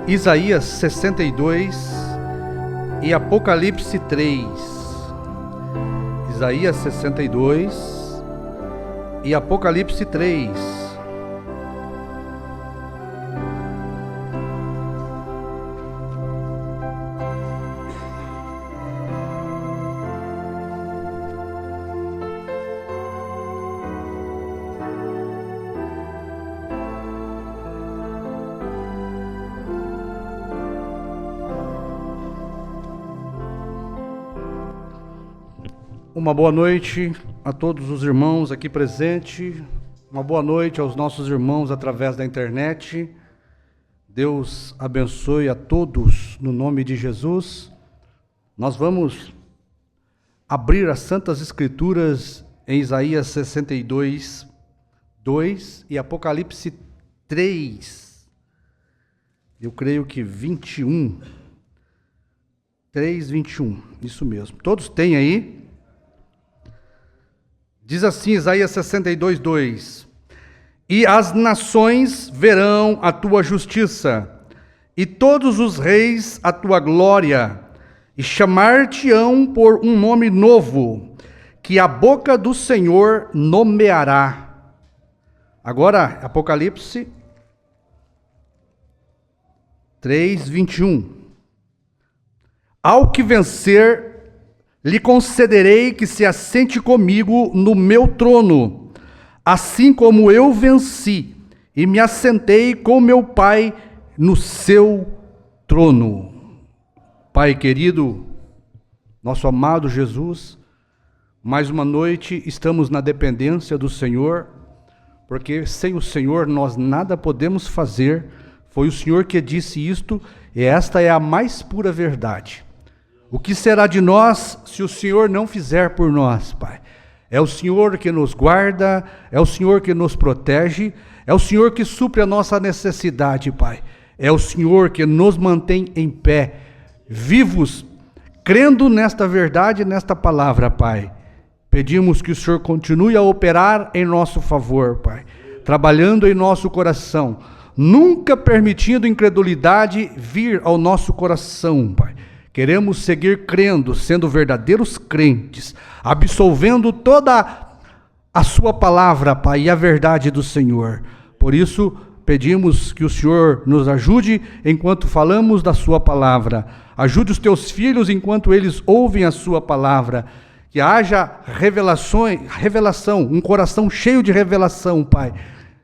Isaías 62 e Apocalipse 3. Isaías 62 e Apocalipse 3. Uma boa noite a todos os irmãos aqui presentes, uma boa noite aos nossos irmãos através da internet. Deus abençoe a todos no nome de Jesus. Nós vamos abrir as Santas Escrituras em Isaías 62, 2 e Apocalipse 3. Eu creio que 21. 3, 21, isso mesmo. Todos têm aí? Diz assim Isaías 62, 2: E as nações verão a tua justiça, e todos os reis a tua glória, e chamar-te-ão por um nome novo, que a boca do Senhor nomeará. Agora, Apocalipse 3, 21. Ao que vencer, lhe concederei que se assente comigo no meu trono, assim como eu venci e me assentei com meu Pai no seu trono. Pai querido, nosso amado Jesus, mais uma noite estamos na dependência do Senhor, porque sem o Senhor nós nada podemos fazer. Foi o Senhor que disse isto, e esta é a mais pura verdade. O que será de nós se o Senhor não fizer por nós, Pai? É o Senhor que nos guarda, é o Senhor que nos protege, é o Senhor que supre a nossa necessidade, Pai. É o Senhor que nos mantém em pé, vivos, crendo nesta verdade, nesta palavra, Pai. Pedimos que o Senhor continue a operar em nosso favor, Pai, trabalhando em nosso coração, nunca permitindo incredulidade vir ao nosso coração, Pai. Queremos seguir crendo, sendo verdadeiros crentes, absolvendo toda a sua palavra, Pai, e a verdade do Senhor. Por isso, pedimos que o Senhor nos ajude enquanto falamos da sua palavra. Ajude os teus filhos enquanto eles ouvem a sua palavra. Que haja revelação, um coração cheio de revelação, Pai,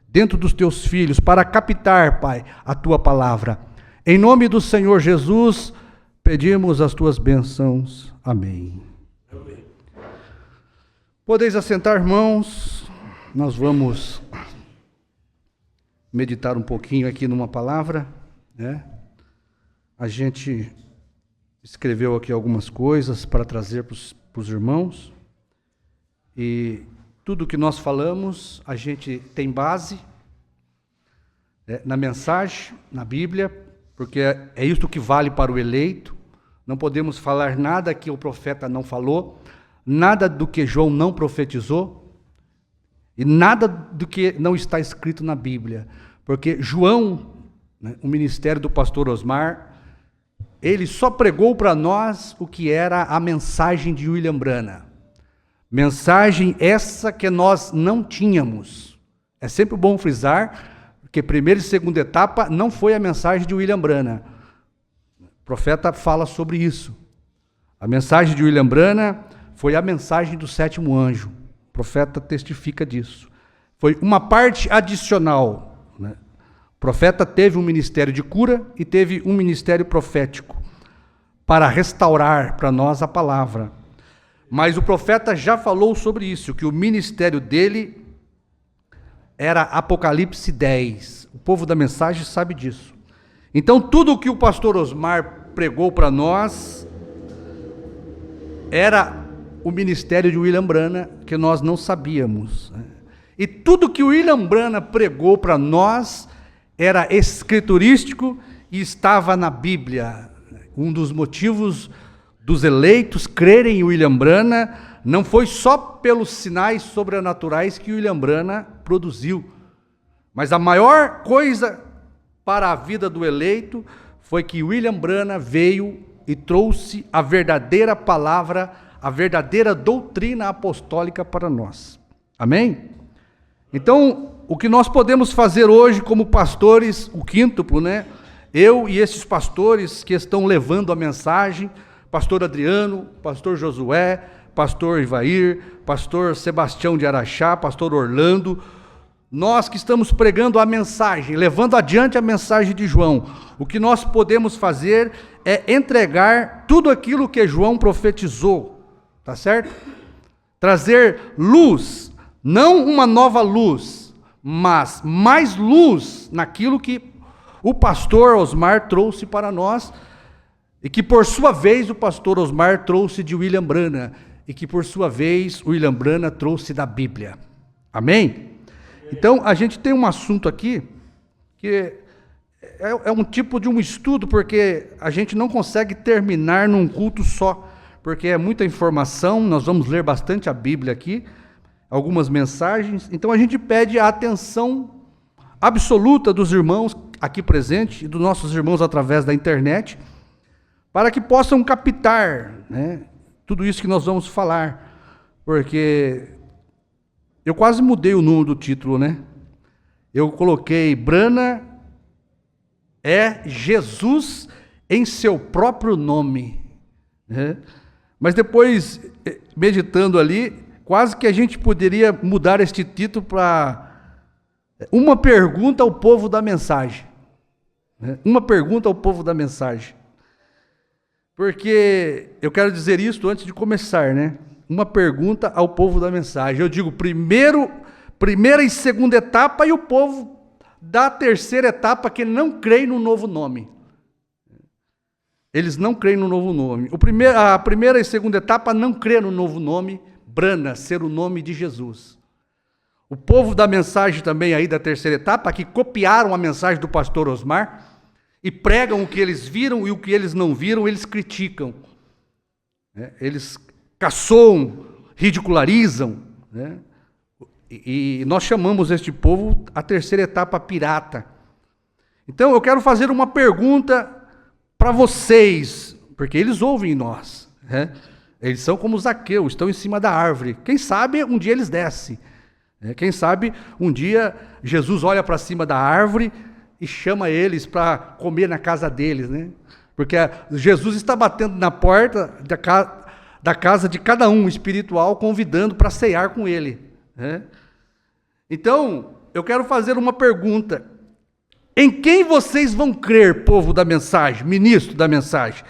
dentro dos teus filhos, para captar, Pai, a tua palavra. Em nome do Senhor Jesus, pedimos as tuas bênçãos. Amém. Amém. Podeis assentar, irmãos. Nós vamos meditar um pouquinho aqui numa palavra, né? A gente escreveu aqui algumas coisas para trazer para os irmãos. E tudo que nós falamos, a gente tem base na mensagem, na Bíblia, porque é isto que vale para o eleito. Não podemos falar nada que o profeta não falou, nada do que João não profetizou, e nada do que não está escrito na Bíblia. Porque João, né, o ministério do pastor Osmar, ele só pregou para nós o que era a mensagem de William Branham. Mensagem essa que nós não tínhamos. É sempre bom frisar que primeira e segunda etapa não foi a mensagem de William Branham. O profeta fala sobre isso. A mensagem de William Branham foi a mensagem do sétimo anjo. O profeta testifica disso. Foi uma parte adicional, né? O profeta teve um ministério de cura e teve um ministério profético para restaurar para nós a palavra. Mas o profeta já falou sobre isso, que o ministério dele era Apocalipse 10. O povo da mensagem sabe disso. Então, tudo o que o pastor Osmar pregou para nós era o ministério de William Branham, que nós não sabíamos. E tudo que o William Branham pregou para nós era escriturístico e estava na Bíblia. Um dos motivos dos eleitos crerem em William Branham não foi só pelos sinais sobrenaturais que William Branham produziu, mas a maior coisa para a vida do eleito foi que William Branham veio e trouxe a verdadeira palavra, a verdadeira doutrina apostólica para nós. Amém? Então, o que nós podemos fazer hoje como pastores, o quíntuplo, né? Eu e esses pastores que estão levando a mensagem, pastor Adriano, pastor Josué, pastor Ivair, pastor Sebastião de Araxá, pastor Orlando, nós que estamos pregando a mensagem, levando adiante a mensagem de João, o que nós podemos fazer é entregar tudo aquilo que João profetizou, tá certo? Trazer luz, não uma nova luz, mas mais luz naquilo que o pastor Osmar trouxe para nós, e que por sua vez o pastor Osmar trouxe de William Branham, e que por sua vez William Branham trouxe da Bíblia. Amém? Então, a gente tem um assunto aqui, que é um tipo de um estudo, porque a gente não consegue terminar num culto só, porque é muita informação, nós vamos ler bastante a Bíblia aqui, algumas mensagens, então a gente pede a atenção absoluta dos irmãos aqui presentes, e dos nossos irmãos através da internet, para que possam captar, né, tudo isso que nós vamos falar, porque eu quase mudei o número do título, né? Eu coloquei Branham é Jesus em seu próprio nome, né? Mas depois, meditando ali, quase que a gente poderia mudar este título para uma pergunta ao povo da mensagem, né? Uma pergunta ao povo da mensagem. Porque eu quero dizer isso antes de começar, né? Uma pergunta ao povo da mensagem. Eu digo primeira e segunda etapa, e o povo da terceira etapa que não crê no novo nome. Eles não creem no novo nome. A primeira e segunda etapa não crê no novo nome, Branham, ser o nome de Jesus. O povo da mensagem também aí da terceira etapa, que copiaram a mensagem do pastor Osmar, e pregam o que eles viram e o que eles não viram, eles criticam. Eles caçoam, ridicularizam, né? E nós chamamos este povo a terceira etapa pirata. Então eu quero fazer uma pergunta para vocês, porque eles ouvem nós, né? Eles são como Zaqueu, estão em cima da árvore. Quem sabe um dia eles descem, né? Quem sabe um dia Jesus olha para cima da árvore e chama eles para comer na casa deles, né? Porque Jesus está batendo na porta da casa de cada um espiritual, convidando para ceiar com ele, né? Então, eu quero fazer uma pergunta. Em quem vocês vão crer, povo da mensagem, ministro da mensagem?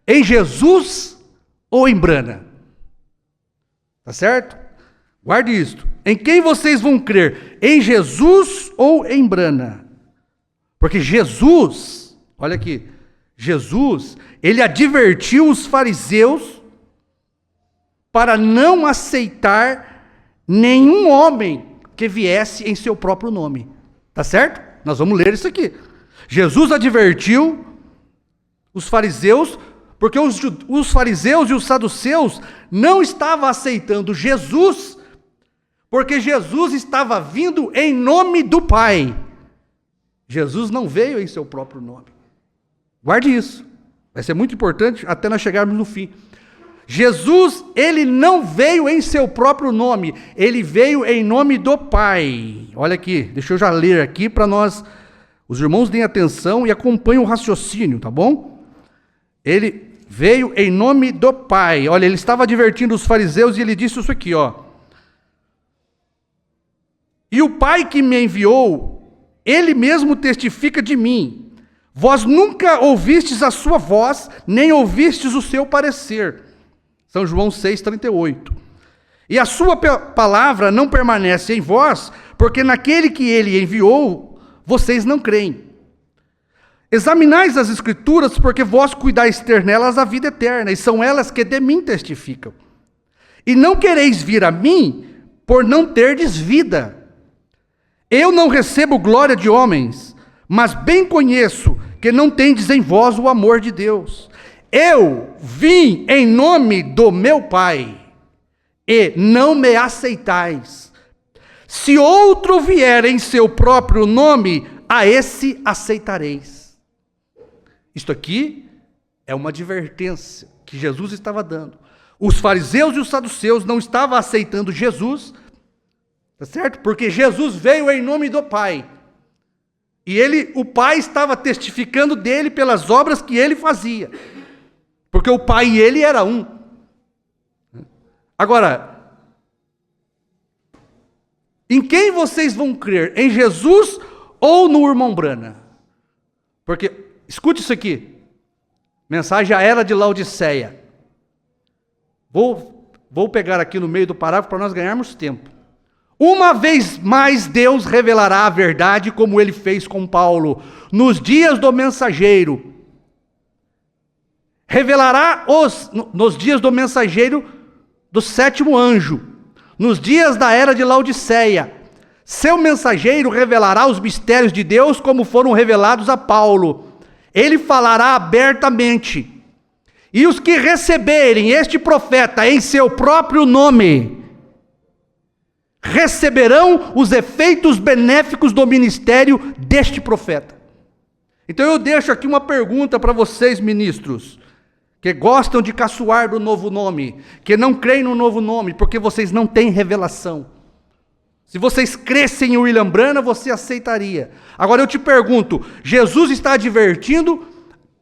Em Jesus ou em Branham? Tá certo? Guarde isto. Em quem vocês vão crer? Em Jesus ou em Branham? Porque Jesus, olha aqui, Jesus, ele advertiu os fariseus para não aceitar nenhum homem que viesse em seu próprio nome. Tá certo? Nós vamos ler isso aqui. Jesus advertiu os fariseus, porque os fariseus e os saduceus não estavam aceitando Jesus, porque Jesus estava vindo em nome do Pai. Jesus não veio em seu próprio nome. Guarde isso. Vai ser muito importante até nós chegarmos no fim. Jesus, ele não veio em seu próprio nome, ele veio em nome do Pai. Olha aqui, deixa eu já ler aqui para nós, os irmãos deem atenção e acompanhem o raciocínio, tá bom? Ele veio em nome do Pai. Olha, ele estava advertindo os fariseus e ele disse isso aqui, ó. E o Pai que me enviou, ele mesmo testifica de mim. Vós nunca ouvistes a sua voz, nem ouvistes o seu parecer. São João 6,38. E a sua palavra não permanece em vós, porque naquele que ele enviou, vocês não creem. Examinais as Escrituras, porque vós cuidais ter nelas a vida eterna, e são elas que de mim testificam. E não quereis vir a mim, por não terdes vida. Eu não recebo glória de homens, mas bem conheço que não tendes em vós o amor de Deus. Eu vim em nome do meu Pai, e não me aceitais. Se outro vier em seu próprio nome, a esse aceitareis. Isto aqui é uma advertência que Jesus estava dando. Os fariseus e os saduceus não estavam aceitando Jesus, tá certo? Porque Jesus veio em nome do Pai. E o Pai estava testificando dele pelas obras que ele fazia. Porque o Pai e ele era um. Agora, em quem vocês vão crer? Em Jesus ou no irmão Brana? Porque, escute isso aqui. Mensagem à era de Laodiceia. Vou pegar aqui no meio do parágrafo para nós ganharmos tempo. Uma vez mais Deus revelará a verdade como ele fez com Paulo. Nos dias do mensageiro. Revelará nos dias do mensageiro do sétimo anjo. Nos dias da era de Laodiceia. Seu mensageiro revelará os mistérios de Deus como foram revelados a Paulo. Ele falará abertamente. E os que receberem este profeta em seu próprio nome receberão os efeitos benéficos do ministério deste profeta. Então eu deixo aqui uma pergunta para vocês, ministros, que gostam de caçoar do novo nome, que não creem no novo nome, porque vocês não têm revelação. Se vocês crescem em William Branham, você aceitaria. Agora eu te pergunto, Jesus está advertindo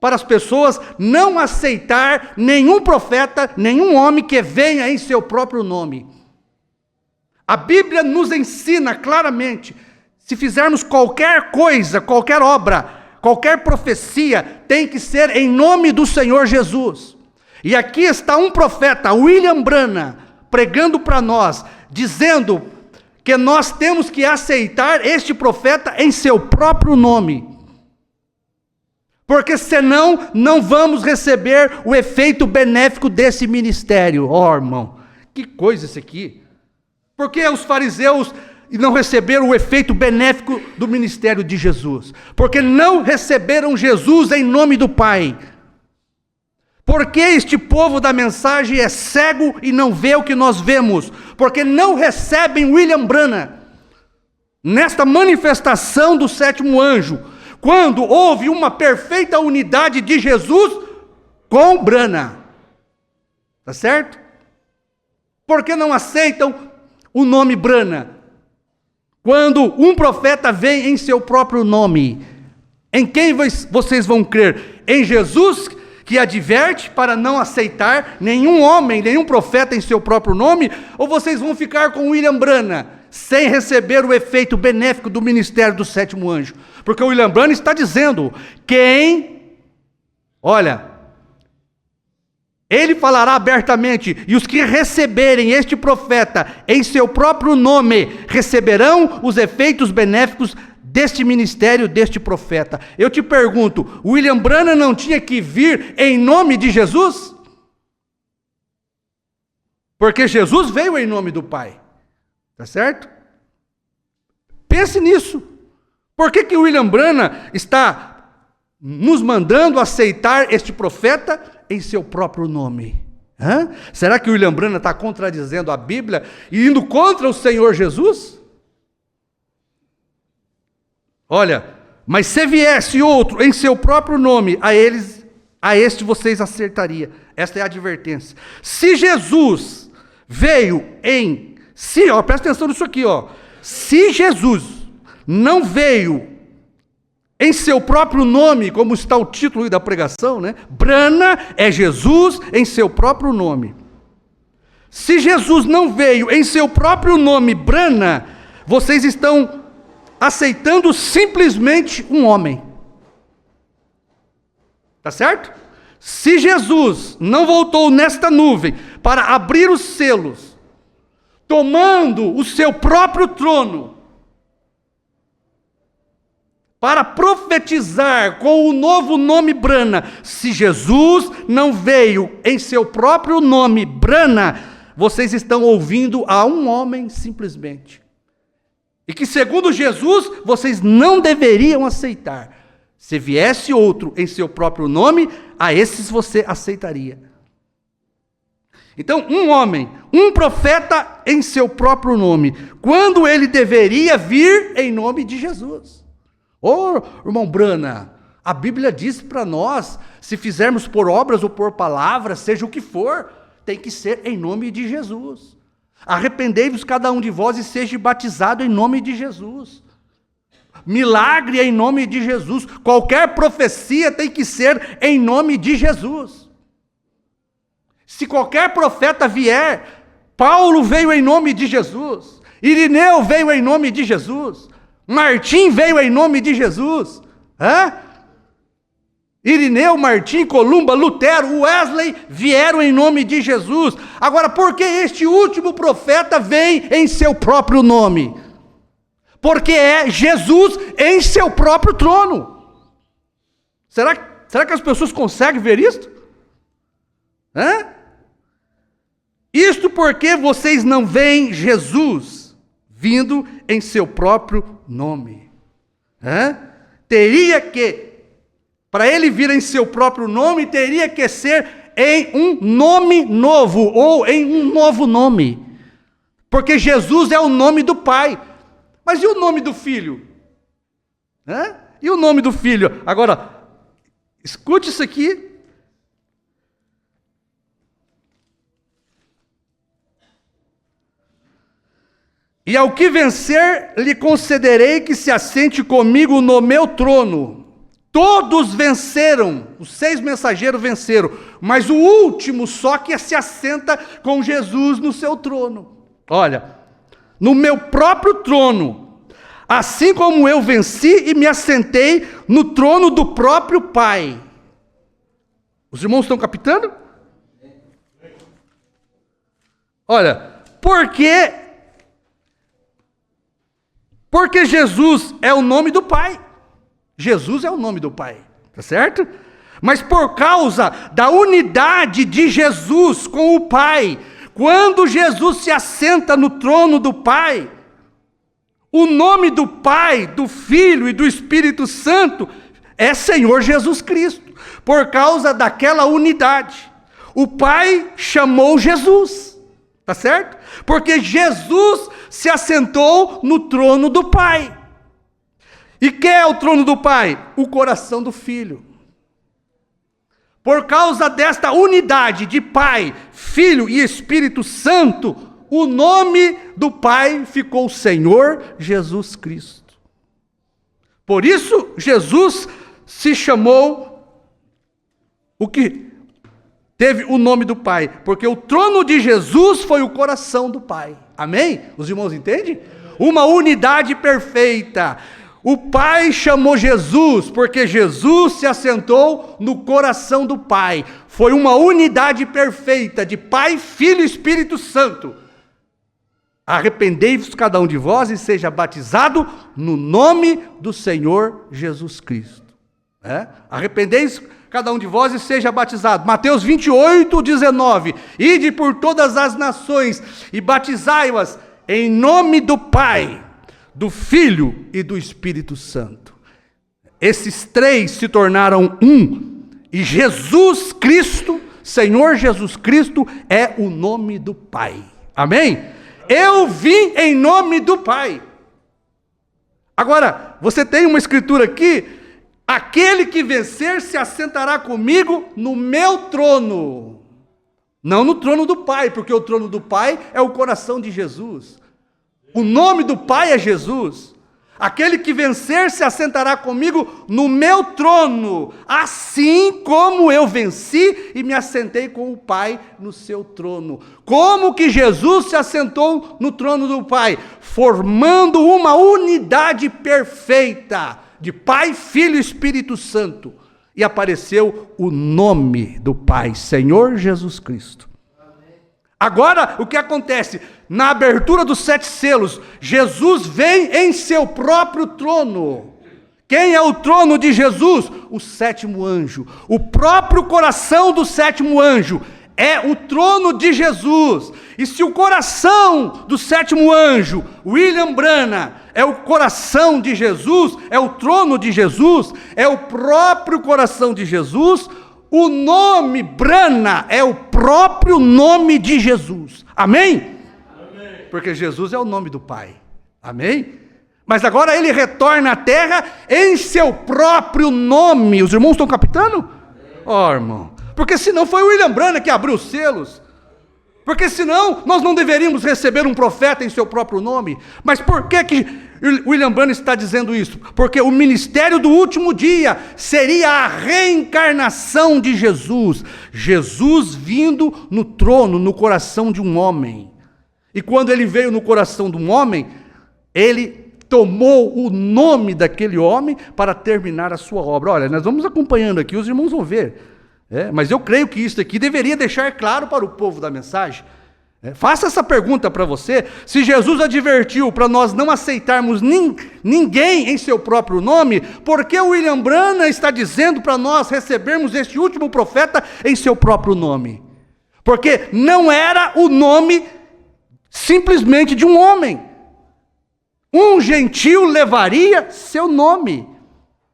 para as pessoas não aceitar nenhum profeta, nenhum homem que venha em seu próprio nome. A Bíblia nos ensina claramente, se fizermos qualquer coisa, qualquer obra, qualquer profecia, tem que ser em nome do Senhor Jesus. E aqui está um profeta, William Branham, pregando para nós, dizendo que nós temos que aceitar este profeta em seu próprio nome. Porque senão não vamos receber o efeito benéfico desse ministério. Ó, irmão, que coisa isso aqui. Por que os fariseus não receberam o efeito benéfico do ministério de Jesus? Porque não receberam Jesus em nome do Pai. Porque este povo da mensagem é cego e não vê o que nós vemos? Porque não recebem William Branham nesta manifestação do sétimo anjo, quando houve uma perfeita unidade de Jesus com Branham. Tá certo? Por que não aceitam o nome Branham? Quando um profeta vem em seu próprio nome, em quem vocês vão crer? Em Jesus, que adverte para não aceitar nenhum homem, nenhum profeta em seu próprio nome? Ou vocês vão ficar com William Branham, sem receber o efeito benéfico do ministério do sétimo anjo? Porque o William Branham está dizendo, ele falará abertamente, e os que receberem este profeta em seu próprio nome, receberão os efeitos benéficos deste ministério, deste profeta. Eu te pergunto, William Branham não tinha que vir em nome de Jesus? Porque Jesus veio em nome do Pai. Tá certo? Pense nisso. Por que William Branham está nos mandando aceitar este profeta em seu próprio nome? Será que William Branham está contradizendo a Bíblia e indo contra o Senhor Jesus? Olha, mas se viesse outro em seu próprio nome, a este vocês acertaria. Esta é a advertência. Se Jesus veio presta atenção nisso aqui, se Jesus não veio em seu próprio nome, como está o título da pregação, né? Branham é Jesus em seu próprio nome. Se Jesus não veio em seu próprio nome, Branham, vocês estão aceitando simplesmente um homem. Tá certo? Se Jesus não voltou nesta nuvem para abrir os selos, tomando o seu próprio trono, para profetizar com o novo nome Branham, se Jesus não veio em seu próprio nome Branham, vocês estão ouvindo a um homem simplesmente. E que segundo Jesus, vocês não deveriam aceitar. Se viesse outro em seu próprio nome, a esses você aceitaria. Então, um homem, um profeta em seu próprio nome, quando ele deveria vir em nome de Jesus. Ô, irmão Branham, A Bíblia diz para nós, se fizermos por obras ou por palavras, seja o que for, tem que ser em nome de Jesus. Arrependei-vos cada um de vós e seja batizado em nome de Jesus. Milagre em nome de Jesus. Qualquer profecia tem que ser em nome de Jesus. Se qualquer profeta vier, Paulo veio em nome de Jesus, Irineu veio em nome de Jesus, Martim veio em nome de Jesus. Irineu, Martim, Columba, Lutero, Wesley vieram em nome de Jesus. Agora, por que este último profeta vem em seu próprio nome? Porque é Jesus em seu próprio trono. Será que as pessoas conseguem ver isto? Isto porque vocês não veem Jesus vindo em seu próprio nome. Teria que, para ele vir em seu próprio nome, teria que ser em um nome novo, ou em um novo nome. Porque Jesus é o nome do Pai. Mas e o nome do Filho? E o nome do Filho? Agora, escute isso aqui. E ao que vencer, lhe concederei que se assente comigo no meu trono. Todos venceram, os 6 mensageiros venceram, mas o último só que se assenta com Jesus no seu trono. Olha, no meu próprio trono, assim como eu venci e me assentei no trono do próprio Pai. Os irmãos estão captando? Olha, porque Jesus é o nome do Pai. Jesus é o nome do Pai, tá certo? Mas por causa da unidade de Jesus com o Pai, quando Jesus se assenta no trono do Pai, o nome do Pai, do Filho e do Espírito Santo é Senhor Jesus Cristo. Por causa daquela unidade, o Pai chamou Jesus, tá certo? Porque Jesus se assentou no trono do Pai. E quem é o trono do Pai? O coração do Filho. Por causa desta unidade de Pai, Filho e Espírito Santo, o nome do Pai ficou Senhor Jesus Cristo. Por isso, Jesus se chamou o que? Teve o nome do Pai, porque o trono de Jesus foi o coração do Pai. Amém? Os irmãos entendem? Uma unidade perfeita. O Pai chamou Jesus, porque Jesus se assentou no coração do Pai. Foi uma unidade perfeita de Pai, Filho e Espírito Santo. Arrependei-vos cada um de vós e seja batizado no nome do Senhor Jesus Cristo. Arrependei-vos cada um de vós e seja batizado. Mateus 28, 19. Ide por todas as nações e batizai-as em nome do Pai, do Filho e do Espírito Santo. Esses 3 se tornaram um, e Jesus Cristo, Senhor Jesus Cristo, é o nome do Pai. Amém? Eu vim em nome do Pai. Agora, você tem uma escritura aqui: aquele que vencer se assentará comigo no meu trono. Não no trono do Pai, porque o trono do Pai é o coração de Jesus. O nome do Pai é Jesus. Aquele que vencer se assentará comigo no meu trono, assim como eu venci e me assentei com o Pai no seu trono. Como que Jesus se assentou no trono do Pai? Formando uma unidade perfeita de Pai, Filho e Espírito Santo. E apareceu o nome do Pai, Senhor Jesus Cristo. Agora, o que acontece? Na abertura dos 7 selos, Jesus vem em seu próprio trono. Quem é o trono de Jesus? O 7º anjo. O próprio coração do 7º anjo é o trono de Jesus. E se o coração do 7º anjo, William Branham, é o coração de Jesus, é o trono de Jesus, é o próprio coração de Jesus, o nome Branham é o próprio nome de Jesus. Amém? Amém? Porque Jesus é o nome do Pai. Amém? Mas agora ele retorna à terra em seu próprio nome. Os irmãos estão captando? Ó, irmão. Porque senão foi o William Branham que abriu os selos. Porque senão nós não deveríamos receber um profeta em seu próprio nome. Mas por que William Branham está dizendo isso? Porque o ministério do último dia seria a reencarnação de Jesus. Jesus vindo no trono, no coração de um homem. E quando ele veio no coração de um homem, ele tomou o nome daquele homem para terminar a sua obra. Olha, nós vamos acompanhando aqui, os irmãos vão ver. Mas eu creio que isso aqui deveria deixar claro para o povo da mensagem. Faça essa pergunta para você: se Jesus advertiu para nós não aceitarmos ninguém em seu próprio nome, por que o William Branham está dizendo para nós recebermos este último profeta em seu próprio nome? Porque não era o nome simplesmente de um homem. Um gentio levaria seu nome.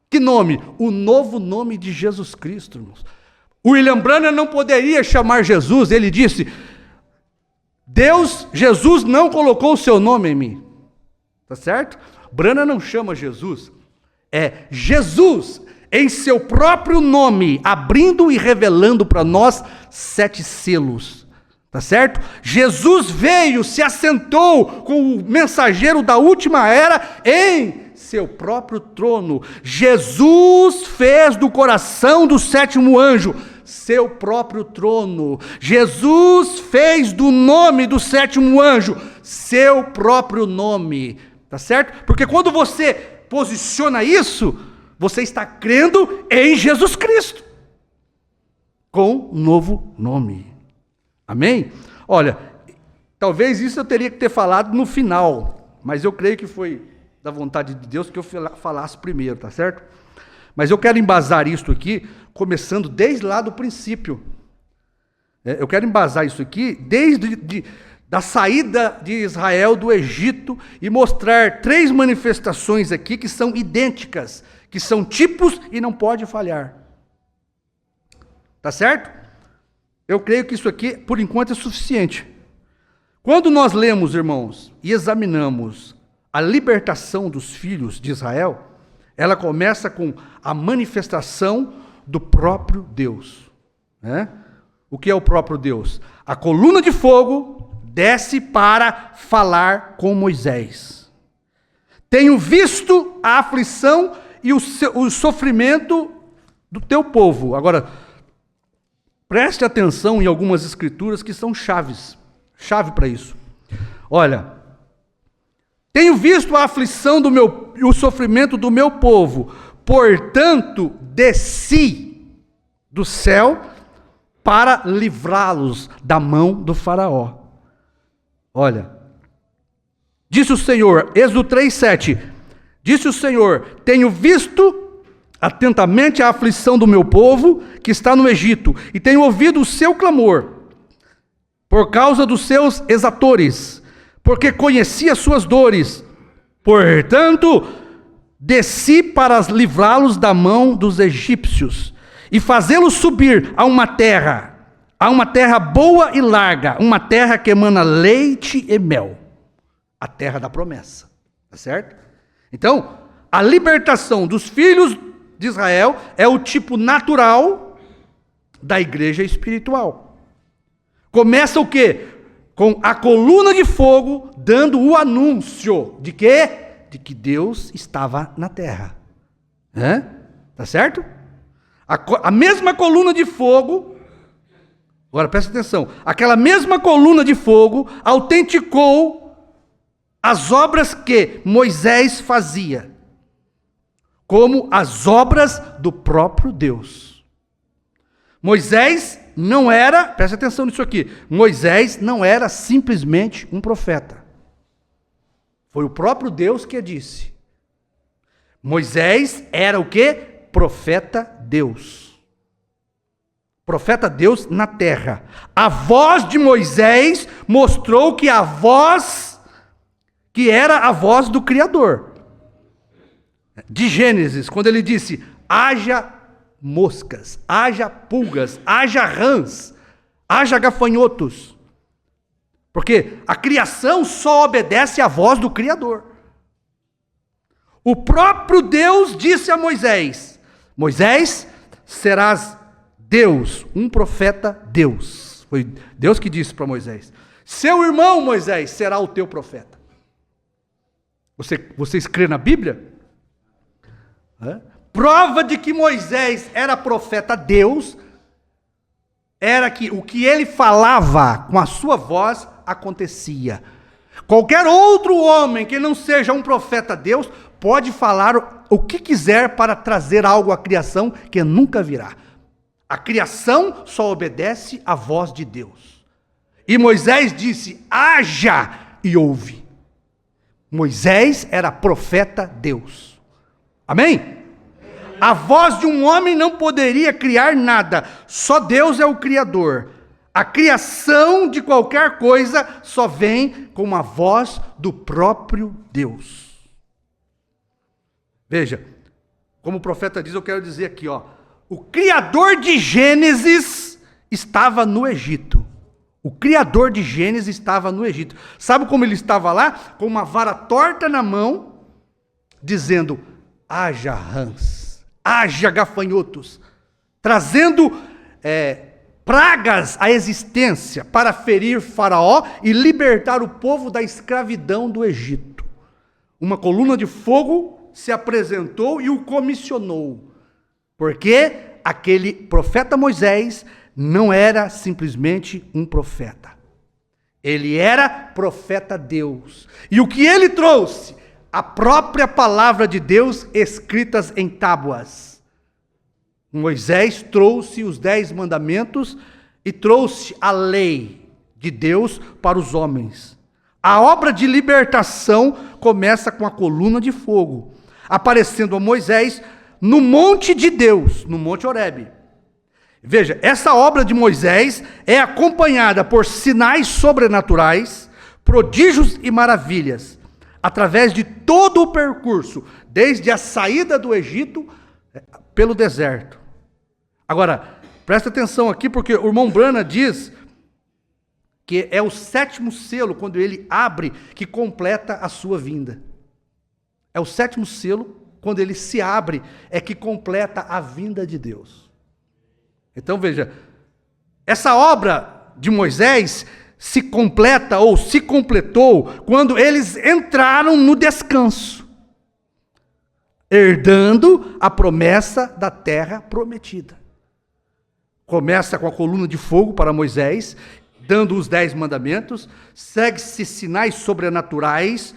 Que nome? O novo nome de Jesus Cristo, irmãos. William Branham não poderia chamar Jesus, ele disse: Jesus não colocou o seu nome em mim. Tá certo? Branham não chama Jesus. É Jesus em seu próprio nome, abrindo e revelando para nós 7 selos. Tá certo? Jesus veio, se assentou com o mensageiro da última era em seu próprio trono. Jesus fez do coração do 7º anjo seu próprio trono. Jesus fez do nome do 7º anjo seu próprio nome. Tá certo? Porque quando você posiciona isso, você está crendo em Jesus Cristo com um novo nome. Amém? Olha, talvez isso eu teria que ter falado no final, mas eu creio que foi da vontade de Deus que eu falasse primeiro, tá certo? Mas eu quero embasar isso aqui, começando desde lá do princípio. Eu quero embasar isso aqui desde da saída de Israel do Egito e mostrar 3 manifestações aqui que são idênticas, que são tipos e não pode falhar. Tá certo? Eu creio que isso aqui, por enquanto, é suficiente. Quando nós lemos, irmãos, e examinamos a libertação dos filhos de Israel, ela começa com a manifestação do próprio Deus. O que é o próprio Deus? A coluna de fogo desce para falar com Moisés. Tenho visto a aflição e o sofrimento do teu povo. Agora, preste atenção em algumas escrituras que são chave para isso. Olha, tenho visto a aflição e o sofrimento do meu povo, portanto, desci do céu para livrá-los da mão do faraó. Olha, disse o Senhor, Êxodo 3:7, disse o Senhor, tenho visto atentamente a aflição do meu povo que está no Egito, e tenho ouvido o seu clamor, por causa dos seus exatores, porque conheci as suas dores. Portanto, desci para livrá-los da mão dos egípcios, e fazê-los subir a uma terra boa e larga, uma terra que emana leite e mel, a terra da promessa. Tá certo? Então, a libertação dos filhos de Israel é o tipo natural da igreja espiritual. Começa o quê? Com a coluna de fogo dando o anúncio de quê? De que Deus estava na terra. Tá certo? A mesma coluna de fogo, agora presta atenção, aquela mesma coluna de fogo autenticou as obras que Moisés fazia, como as obras do próprio Deus. Moisés não era, presta atenção nisso aqui, Moisés não era simplesmente um profeta. Foi o próprio Deus que disse. Moisés era o quê? Profeta Deus. Profeta Deus na terra. A voz de Moisés mostrou que que era a voz do Criador. De Gênesis, quando ele disse, haja moscas, haja pulgas, haja rãs, haja gafanhotos. Porque a criação só obedece à voz do Criador. O próprio Deus disse a Moisés: Moisés, serás Deus, um profeta Deus. Foi Deus que disse para Moisés. Seu irmão Moisés será o teu profeta. Vocês crêem na Bíblia? Prova de que Moisés era profeta Deus, era que o que ele falava com a sua voz acontecia. Qualquer outro homem que não seja um profeta Deus, pode falar o que quiser para trazer algo à criação que nunca virá. A criação só obedece à voz de Deus. E Moisés disse: haja, e ouve. Moisés era profeta Deus. Amém? A voz de um homem não poderia criar nada, só Deus é o Criador. A criação de qualquer coisa só vem com a voz do próprio Deus. Veja, como o profeta diz, eu quero dizer aqui, o Criador de Gênesis estava no Egito. O Criador de Gênesis estava no Egito. Sabe como ele estava lá? Com uma vara torta na mão, dizendo: haja rãs, haja gafanhotos, trazendo pragas à existência para ferir Faraó e libertar o povo da escravidão do Egito. Uma coluna de fogo se apresentou e o comissionou, porque aquele profeta Moisés não era simplesmente um profeta. Ele era profeta Deus. E o que ele trouxe? A própria palavra de Deus escritas em tábuas. Moisés trouxe os 10 mandamentos e trouxe a lei de Deus para os homens. A obra de libertação começa com a coluna de fogo, aparecendo a Moisés no monte de Deus, no Monte Horebe. Veja, essa obra de Moisés é acompanhada por sinais sobrenaturais, prodígios e maravilhas, através de todo o percurso, desde a saída do Egito pelo deserto. Agora, presta atenção aqui, porque o irmão Branham diz que é o 7º selo, quando ele abre, que completa a sua vinda. É o 7º selo, quando ele se abre, é que completa a vinda de Deus. Então veja, essa obra de Moisés se completa ou se completou quando eles entraram no descanso, herdando a promessa da terra prometida. Começa com a coluna de fogo para Moisés, dando os 10 mandamentos, segue-se sinais sobrenaturais,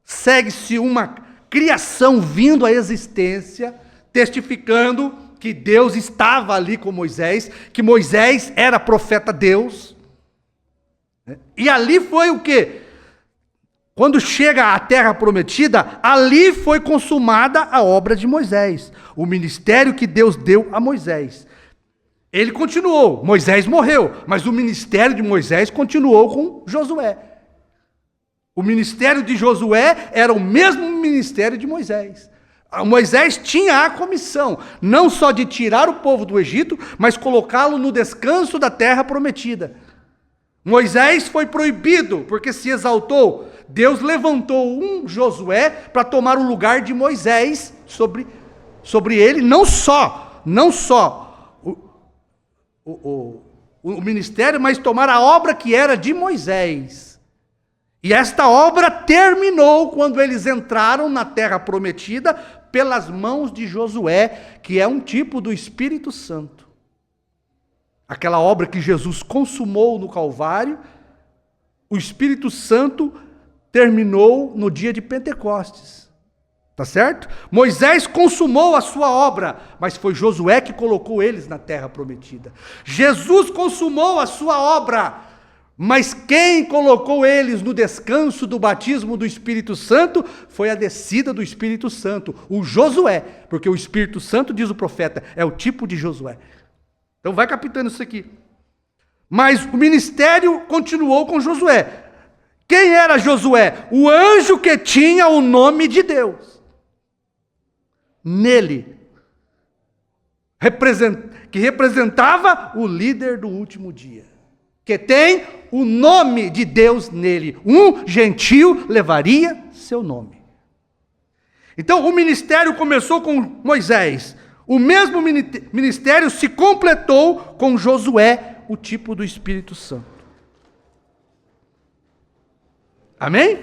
segue-se uma criação vindo à existência, testificando que Deus estava ali com Moisés, que Moisés era profeta Deus. E ali foi o quê? Quando chega à terra prometida, ali foi consumada a obra de Moisés, o ministério que Deus deu a Moisés. Ele continuou, Moisés morreu, mas o ministério de Moisés continuou com Josué. O ministério de Josué era o mesmo ministério de Moisés. Moisés tinha a comissão, não só de tirar o povo do Egito, mas colocá-lo no descanso da terra prometida. Moisés foi proibido, porque se exaltou. Deus levantou um Josué para tomar o lugar de Moisés sobre ele, não só o ministério, mas tomar a obra que era de Moisés. E esta obra terminou quando eles entraram na terra prometida pelas mãos de Josué, que é um tipo do Espírito Santo. Aquela obra que Jesus consumou no Calvário, o Espírito Santo terminou no dia de Pentecostes. Tá certo? Moisés consumou a sua obra, mas foi Josué que colocou eles na terra prometida. Jesus consumou a sua obra, mas quem colocou eles no descanso do batismo do Espírito Santo foi a descida do Espírito Santo, o Josué, porque o Espírito Santo, diz o profeta, é o tipo de Josué. Então vai captando isso aqui. Mas o ministério continuou com Josué. Quem era Josué? O anjo que tinha o nome de Deus nele, que representava o líder do último dia, que tem o nome de Deus nele. Um gentio levaria seu nome. Então, o ministério começou com Moisés. O mesmo ministério se completou com Josué, o tipo do Espírito Santo. Amém?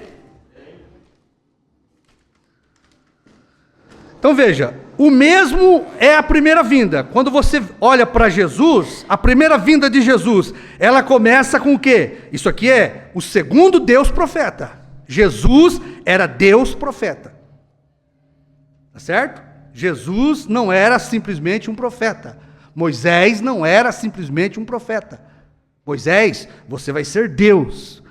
Então veja, o mesmo é a primeira vinda. Quando você olha para Jesus, a primeira vinda de Jesus, ela começa com o quê? Isso aqui é o segundo Deus profeta. Jesus era Deus profeta. Tá certo? Jesus não era simplesmente um profeta. Moisés não era simplesmente um profeta. Moisés, você vai ser Deus.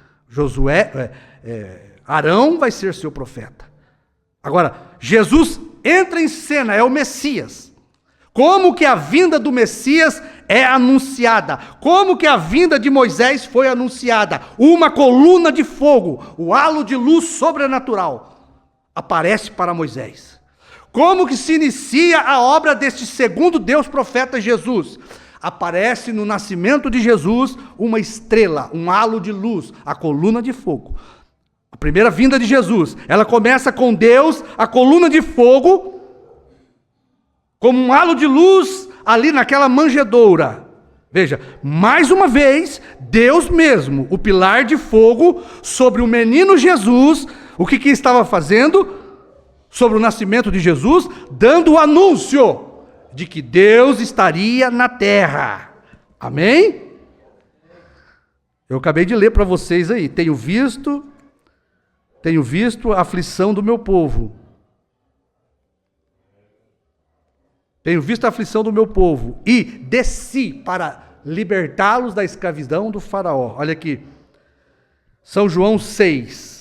Arão vai ser seu profeta. Agora, Jesus entra em cena, é o Messias. Como que a vinda do Messias é anunciada? Como que a vinda de Moisés foi anunciada? Uma coluna de fogo, o halo de luz sobrenatural, aparece para Moisés. Como que se inicia a obra deste segundo Deus profeta Jesus? Aparece no nascimento de Jesus uma estrela, um halo de luz, a coluna de fogo. A primeira vinda de Jesus, ela começa com Deus, a coluna de fogo, como um halo de luz ali naquela manjedoura. Veja, mais uma vez, Deus mesmo, o pilar de fogo, sobre o menino Jesus, o que estava fazendo? Sobre o nascimento de Jesus, dando o anúncio de que Deus estaria na terra. Amém? Eu acabei de ler para vocês aí, tenho visto a aflição do meu povo. Tenho visto a aflição do meu povo e desci para libertá-los da escravidão do faraó. Olha aqui, São João 6.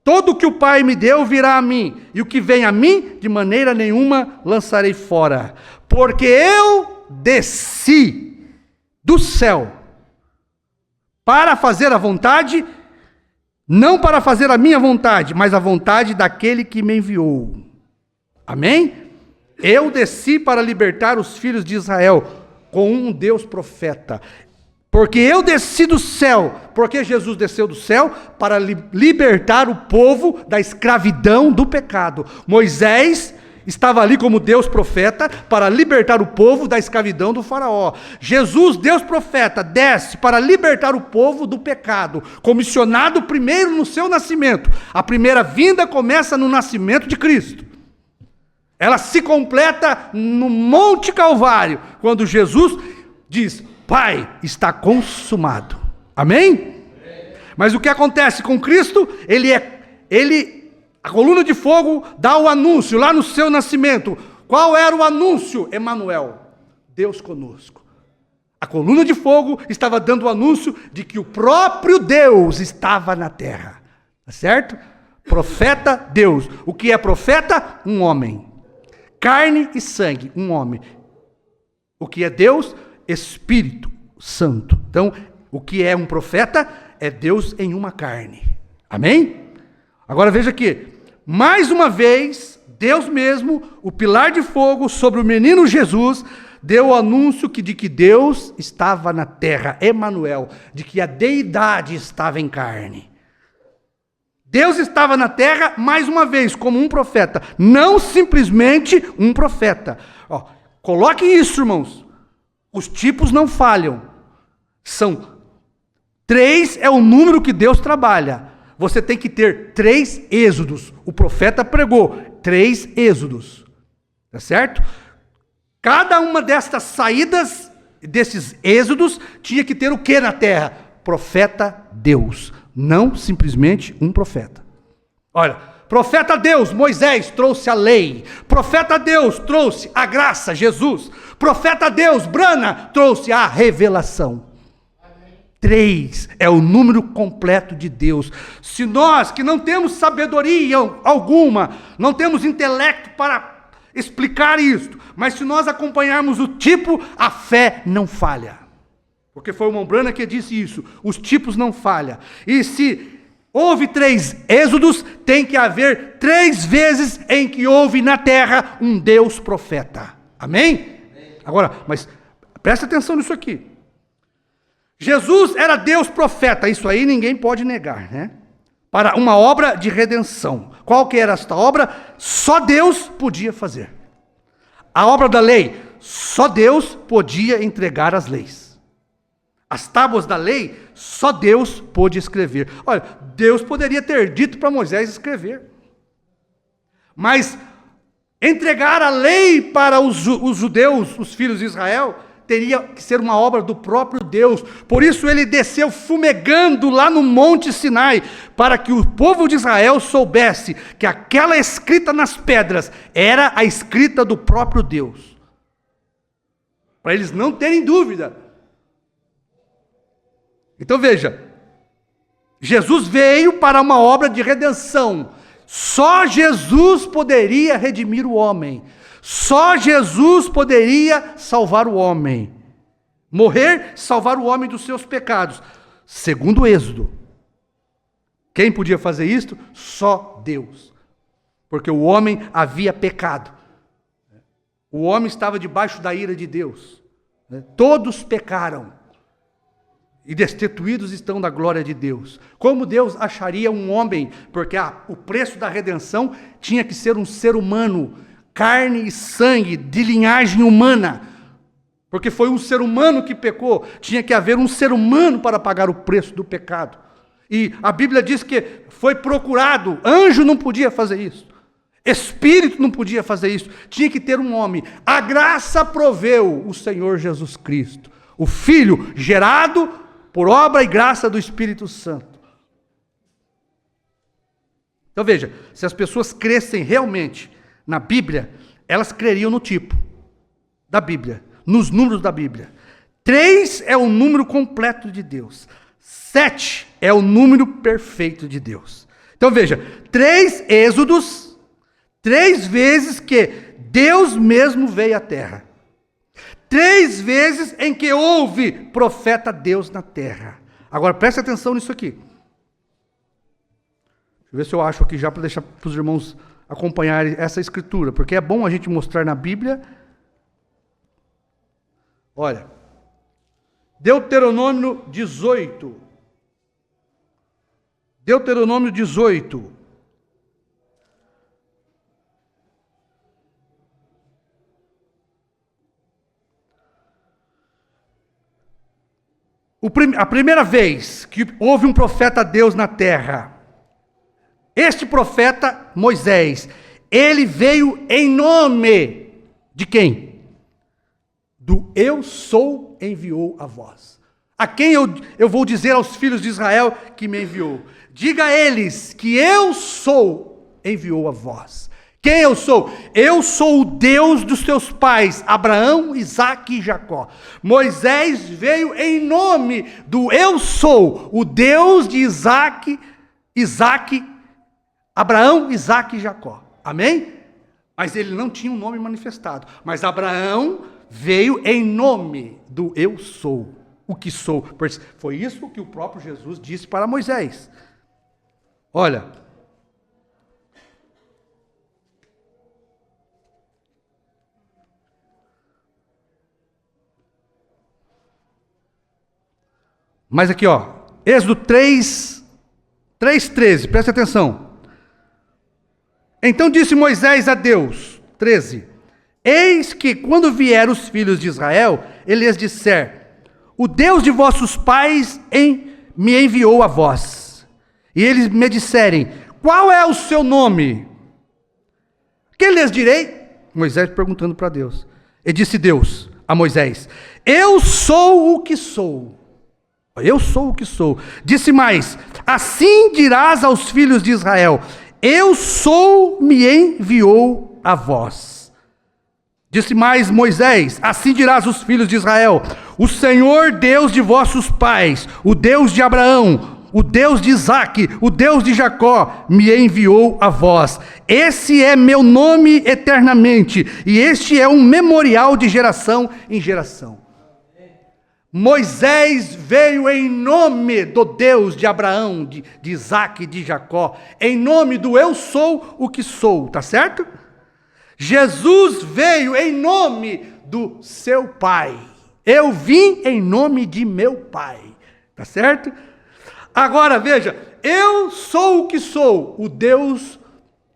Todo o que o Pai me deu virá a mim, e o que vem a mim, de maneira nenhuma lançarei fora. Porque eu desci do céu para fazer a vontade, não para fazer a minha vontade, mas a vontade daquele que me enviou. Amém? Eu desci para libertar os filhos de Israel com um Deus profeta. Porque eu desci do céu. Porque Jesus desceu do céu? Para libertar o povo da escravidão do pecado. Moisés estava ali como Deus profeta para libertar o povo da escravidão do faraó. Jesus, Deus profeta, desce para libertar o povo do pecado, comissionado primeiro no seu nascimento. A primeira vinda começa no nascimento de Cristo. Ela se completa no Monte Calvário, quando Jesus diz: Pai, está consumado. Amém? Mas o que acontece com Cristo? A coluna de fogo dá o anúncio lá no seu nascimento. Qual era o anúncio? Emanuel, Deus conosco. A coluna de fogo estava dando o anúncio de que o próprio Deus estava na terra. Tá certo? Profeta, Deus. O que é profeta? Um homem. Carne e sangue, um homem. O que é Deus? Espírito Santo. Então, o que é um profeta? É Deus em uma carne. Amém? Agora veja aqui, mais uma vez, Deus mesmo, o pilar de fogo sobre o menino Jesus, deu o anúncio de que Deus estava na terra, Emanuel, de que a deidade estava em carne. Deus estava na terra, mais uma vez, como um profeta, não simplesmente um profeta. Coloque isso, irmãos, os tipos não falham, são 3 é o número que Deus trabalha. Você tem que ter 3 êxodos. O profeta pregou 3 êxodos. Tá certo? Cada uma destas saídas, desses êxodos, tinha que ter o que na terra? Profeta Deus. Não simplesmente um profeta. Olha, profeta Deus, Moisés trouxe a lei. Profeta Deus trouxe a graça, Jesus. Profeta Deus, Brana, trouxe a revelação. 3 é o número completo de Deus. Se nós, que não temos sabedoria alguma, não temos intelecto para explicar isto, mas se nós acompanharmos o tipo, a fé não falha. Porque foi o irmão Brana que disse isso, os tipos não falham. E se houve 3 êxodos, tem que haver 3 vezes em que houve na terra um Deus profeta. Amém? Agora, mas presta atenção nisso aqui. Jesus era Deus profeta, isso aí ninguém pode negar, né? Para uma obra de redenção. Qual que era esta obra? Só Deus podia fazer. A obra da lei, só Deus podia entregar as leis. As tábuas da lei, só Deus pôde escrever. Olha, Deus poderia ter dito para Moisés escrever. Mas entregar a lei para os judeus, os filhos de Israel, teria que ser uma obra do próprio Deus. Por isso ele desceu fumegando lá no Monte Sinai, para que o povo de Israel soubesse que aquela escrita nas pedras era a escrita do próprio Deus. Para eles não terem dúvida. Então veja, Jesus veio para uma obra de redenção. Só Jesus poderia redimir o homem. Só Jesus poderia salvar o homem. Morrer, salvar o homem dos seus pecados. Segundo o Êxodo. Quem podia fazer isto? Só Deus. Porque o homem havia pecado. O homem estava debaixo da ira de Deus. Todos pecaram. E destituídos estão da glória de Deus. Como Deus acharia um homem? Porque o preço da redenção tinha que ser um ser humano, carne e sangue, de linhagem humana. Porque foi um ser humano que pecou. Tinha que haver um ser humano para pagar o preço do pecado. E a Bíblia diz que foi procurado. Anjo não podia fazer isso. Espírito não podia fazer isso. Tinha que ter um homem. A graça proveu o Senhor Jesus Cristo. O Filho gerado por obra e graça do Espírito Santo. Então veja, se as pessoas crescem realmente na Bíblia, elas creriam no tipo da Bíblia, nos números da Bíblia. 3 é o número completo de Deus. 7 é o número perfeito de Deus. Então veja, 3 êxodos, 3 vezes que Deus mesmo veio à terra. 3 vezes em que houve profeta Deus na terra. Agora preste atenção nisso aqui. Deixa eu ver se eu acho aqui já para deixar para os irmãos acompanharem essa escritura, porque é bom a gente mostrar na Bíblia. Olha, Deuteronômio 18. Deuteronômio 18. A primeira vez que houve um profeta Deus na terra, este profeta Moisés, ele veio em nome de quem? Do Eu Sou enviou a vós. A quem eu vou dizer aos filhos de Israel que me enviou? Diga a eles que Eu Sou enviou a vós. Quem eu sou? Eu sou o Deus dos teus pais, Abraão, Isaque e Jacó. Moisés veio em nome do Eu Sou, o Deus de Isaque, Abraão, Isaque e Jacó. Amém? Mas ele não tinha um nome manifestado. Mas Abraão veio em nome do Eu Sou, o que sou. Foi isso que o próprio Jesus disse para Moisés. Olha, mas aqui, Êxodo 3:13, preste atenção. Então disse Moisés a Deus, 13, eis que quando vier os filhos de Israel, ele lhes disser, o Deus de vossos pais me enviou a vós. E eles me disserem, qual é o seu nome? Que lhes direi? Moisés perguntando para Deus. E disse Deus a Moisés, eu sou o que sou. Eu sou o que sou. Disse mais, assim dirás aos filhos de Israel, eu sou, me enviou a vós. Disse mais Moisés, assim dirás aos filhos de Israel, o Senhor Deus de vossos pais, o Deus de Abraão, o Deus de Isaque, o Deus de Jacó, me enviou a vós. Esse é meu nome eternamente, e este é um memorial de geração em geração. Moisés veio em nome do Deus de Abraão, de Isaque e de Jacó, em nome do eu sou o que sou, tá certo? Jesus veio em nome do seu Pai. Eu vim em nome de meu Pai, tá certo? Agora veja, eu sou o que sou, o Deus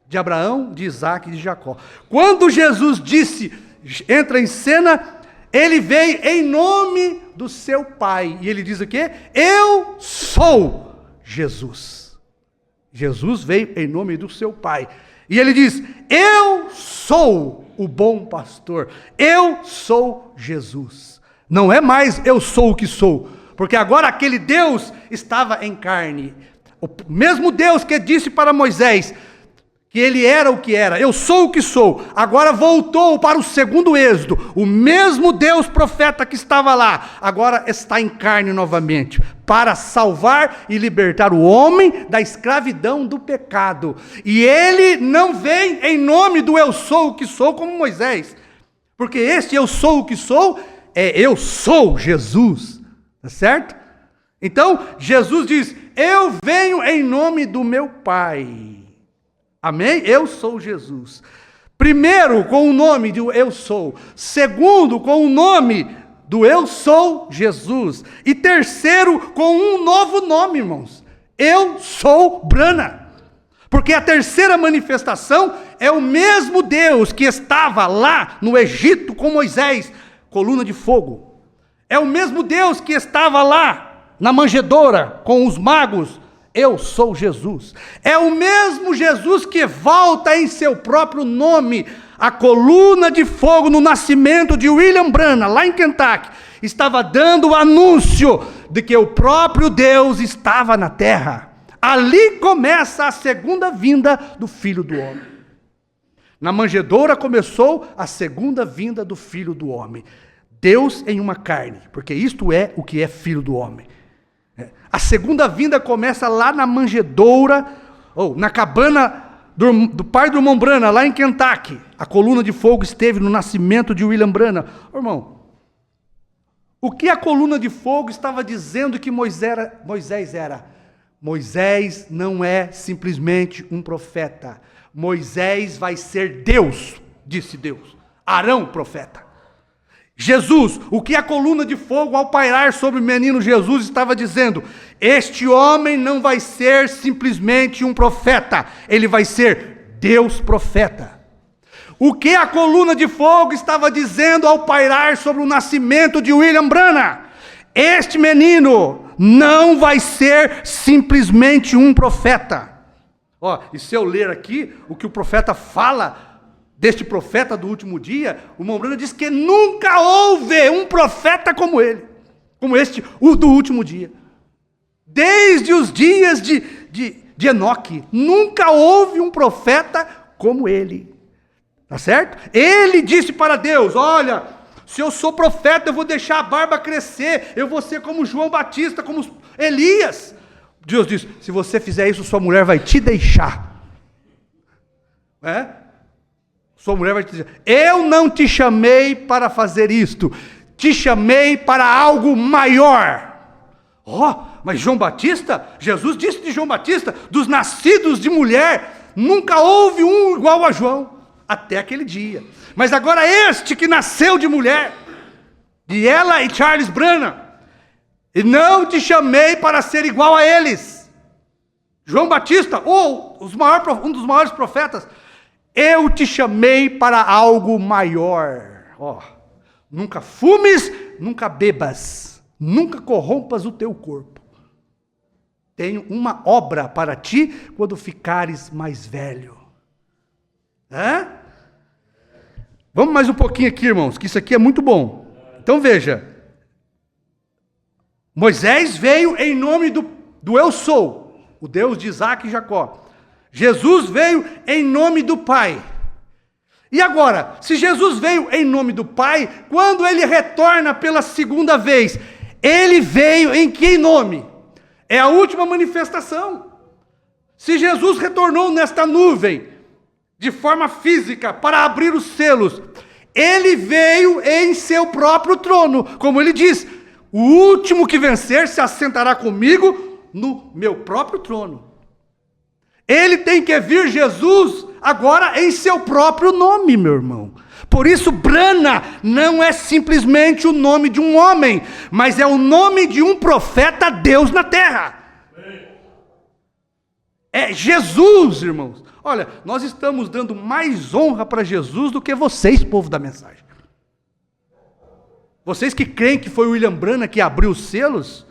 de Abraão, de Isaac e de Jacó. Quando Jesus entra em cena, ele veio em nome do seu Pai. E ele diz o quê? Eu sou Jesus. Jesus veio em nome do seu Pai. E ele diz, eu sou o bom pastor. Eu sou Jesus. Não é mais eu sou o que sou. Porque agora aquele Deus estava em carne. O mesmo Deus que disse para Moisés que ele era o que era, eu sou o que sou, agora voltou para o segundo êxodo. O mesmo Deus profeta que estava lá, agora está em carne novamente, para salvar e libertar o homem da escravidão do pecado. E ele não vem em nome do eu sou o que sou como Moisés, porque este eu sou o que sou, eu sou Jesus, tá certo? Então, Jesus diz, eu venho em nome do meu Pai. Amém? Eu sou Jesus. Primeiro, com o nome do eu sou. Segundo, com o nome do eu sou Jesus. E terceiro, com um novo nome, irmãos. Eu sou Brana. Porque a terceira manifestação é o mesmo Deus que estava lá no Egito com Moisés, coluna de fogo. É o mesmo Deus que estava lá na manjedoura com os magos. Eu sou Jesus. É o mesmo Jesus que volta em seu próprio nome. A coluna de fogo no nascimento de William Branham, lá em Kentucky, estava dando o anúncio de que o próprio Deus estava na terra. Ali começa a segunda vinda do Filho do Homem. Na manjedoura começou a segunda vinda do Filho do Homem. Deus em uma carne, porque isto é o que é Filho do Homem. A segunda vinda começa lá na manjedoura, ou na cabana do pai do irmão Branham, lá em Kentucky. A coluna de fogo esteve no nascimento de William Branham. Irmão, o que a coluna de fogo estava dizendo que Moisés era? Moisés não é simplesmente um profeta. Moisés vai ser Deus, disse Deus. Arão, profeta. Jesus, o que a coluna de fogo ao pairar sobre o menino Jesus estava dizendo? Este homem não vai ser simplesmente um profeta, ele vai ser Deus profeta. O que a coluna de fogo estava dizendo ao pairar sobre o nascimento de William Branham? Este menino não vai ser simplesmente um profeta. E se eu ler aqui o que o profeta fala deste profeta do último dia, o irmão Branham diz que nunca houve um profeta como ele, como este, o do último dia. Desde os dias de Enoque, nunca houve um profeta como ele. Tá certo? Ele disse para Deus, olha, se eu sou profeta, eu vou deixar a barba crescer, eu vou ser como João Batista, como Elias. Deus disse, se você fizer isso, sua mulher vai te deixar. Sua mulher vai te dizer, eu não te chamei para fazer isto, te chamei para algo maior. Mas João Batista, Jesus disse de João Batista, dos nascidos de mulher, nunca houve um igual a João, até aquele dia. Mas agora este que nasceu de mulher, de ela e Charles Branham, e não te chamei para ser igual a eles. João Batista, um dos maiores profetas, eu te chamei para algo maior. Nunca fumes, nunca bebas, nunca corrompas o teu corpo. Tenho uma obra para ti quando ficares mais velho. Vamos mais um pouquinho aqui, irmãos, que isso aqui é muito bom. Então veja, Moisés veio em nome do eu sou, o Deus de Isaac e Jacó. Jesus veio em nome do Pai. E agora, se Jesus veio em nome do Pai, quando ele retorna pela segunda vez, ele veio em que nome? É a última manifestação. Se Jesus retornou nesta nuvem, de forma física, para abrir os selos, ele veio em seu próprio trono, como ele diz, o último que vencer se assentará comigo no meu próprio trono. Ele tem que vir, Jesus, agora em seu próprio nome, meu irmão. Por isso, Branham não é simplesmente o nome de um homem, mas é o nome de um profeta Deus na terra. É Jesus, irmãos. Olha, nós estamos dando mais honra para Jesus do que vocês, povo da mensagem. Vocês que creem que foi o William Branham que abriu os selos,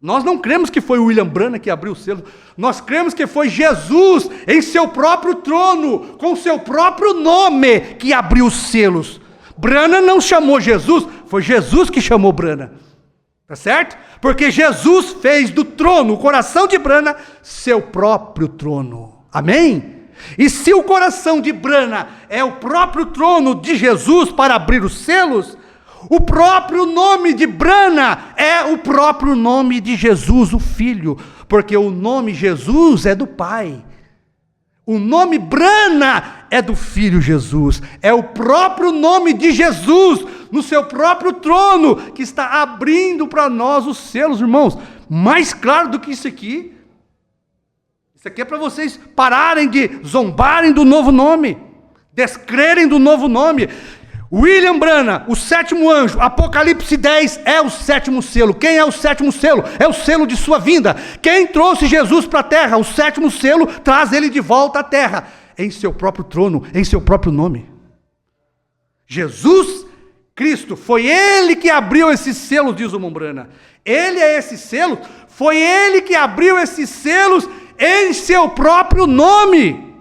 nós não cremos que foi o William Branham que abriu os selos, nós cremos que foi Jesus, em seu próprio trono, com seu próprio nome, que abriu os selos. Branham não chamou Jesus, foi Jesus que chamou Branham. Tá certo? Porque Jesus fez do trono, o coração de Branham, seu próprio trono. Amém? E se o coração de Branham é o próprio trono de Jesus para abrir os selos, o próprio nome de Branham é o próprio nome de Jesus, o Filho. Porque o nome Jesus é do Pai. O nome Branham é do Filho Jesus. É o próprio nome de Jesus, no seu próprio trono, que está abrindo para nós os selos, irmãos. Mais claro do que isso aqui. Isso aqui é para vocês pararem de zombarem do novo nome, descrerem do novo nome. William Branham, o sétimo anjo, Apocalipse 10 é o sétimo selo. Quem é o sétimo selo? É o selo de sua vinda. Quem trouxe Jesus para a terra? O sétimo selo traz ele de volta à terra, em seu próprio trono, em seu próprio nome. Jesus Cristo, foi ele que abriu esses selos, diz o irmão Branham. Ele é esse selo, foi ele que abriu esses selos em seu próprio nome.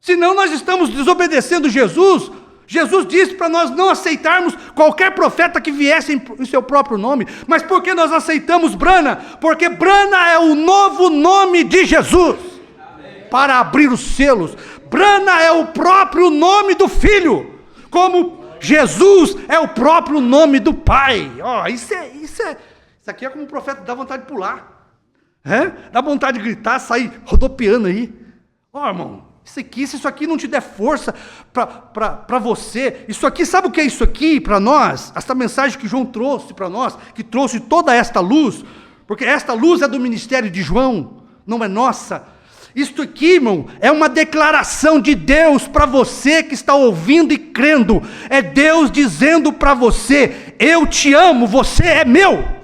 Senão nós estamos desobedecendo Jesus. Jesus disse para nós não aceitarmos qualquer profeta que viesse em seu próprio nome. Mas por que nós aceitamos Branham? Porque Branham é o novo nome de Jesus. Amém. Para abrir os selos. Branham é o próprio nome do Filho, como Jesus é o próprio nome do Pai. Isso aqui é como o profeta dá vontade de pular. Dá vontade de gritar, sair rodopiando aí. Irmão, se isso aqui não te der força para você, isso aqui, sabe o que é isso aqui para nós? Esta mensagem que João trouxe para nós, que trouxe toda esta luz, porque esta luz é do ministério de João, não é nossa. Isto aqui, irmão, é uma declaração de Deus para você que está ouvindo e crendo. É Deus dizendo para você: eu te amo, você é meu.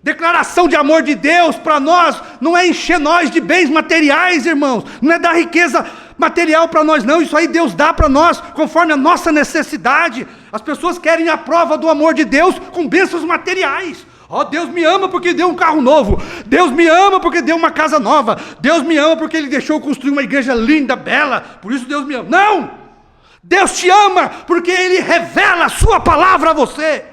Declaração de amor de Deus para nós não é encher nós de bens materiais, irmãos, não é dar riqueza material para nós, não. Isso aí Deus dá para nós conforme a nossa necessidade. As pessoas querem a prova do amor de Deus com bênçãos materiais. Deus me ama porque deu um carro novo, Deus me ama porque deu uma casa nova, Deus me ama porque Ele deixou construir uma igreja linda, bela, por isso Deus me ama. Não! Deus te ama porque Ele revela a sua palavra a você.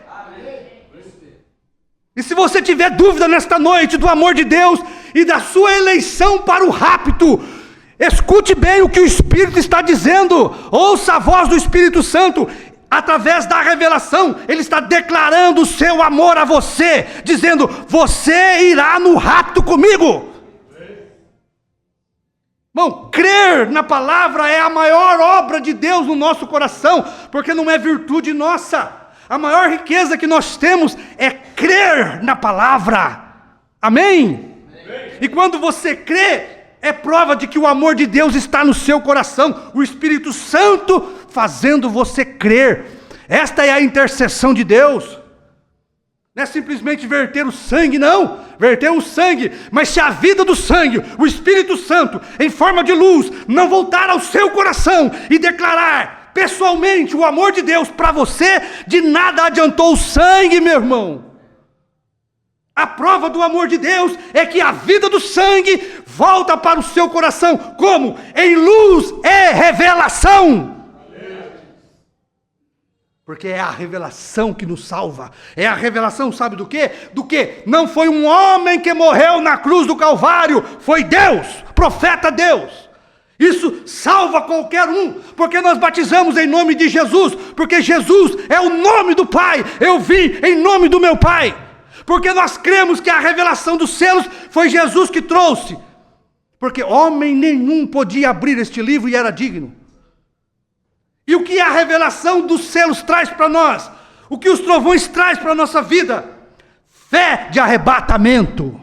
E se você tiver dúvida nesta noite do amor de Deus e da sua eleição para o rapto, escute bem o que o Espírito está dizendo, ouça a voz do Espírito Santo, através da revelação, ele está declarando o seu amor a você, dizendo: você irá no rapto comigo. Irmão, crer na palavra é a maior obra de Deus no nosso coração, porque não é virtude nossa. A maior riqueza que nós temos é crer na palavra. Amém? E quando você crê, é prova de que o amor de Deus está no seu coração. O Espírito Santo fazendo você crer. Esta é a intercessão de Deus. Não é simplesmente verter o sangue, não. Verter o sangue. Mas se a vida do sangue, o Espírito Santo, em forma de luz, não voltar ao seu coração e declarar pessoalmente o amor de Deus para você, de nada adiantou o sangue, meu irmão. A prova do amor de Deus é que a vida do sangue volta para o seu coração. Como? Em luz e revelação. Porque é a revelação que nos salva. É a revelação, sabe do quê? Do quê? Não foi um homem que morreu na cruz do Calvário, foi Deus, profeta Deus. Isso salva qualquer um, porque nós batizamos em nome de Jesus, porque Jesus é o nome do Pai. Eu vim em nome do meu Pai, porque nós cremos que a revelação dos selos foi Jesus que trouxe, porque homem nenhum podia abrir este livro e era digno. E o que a revelação dos selos traz para nós? O que os trovões traz para a nossa vida? Fé de arrebatamento.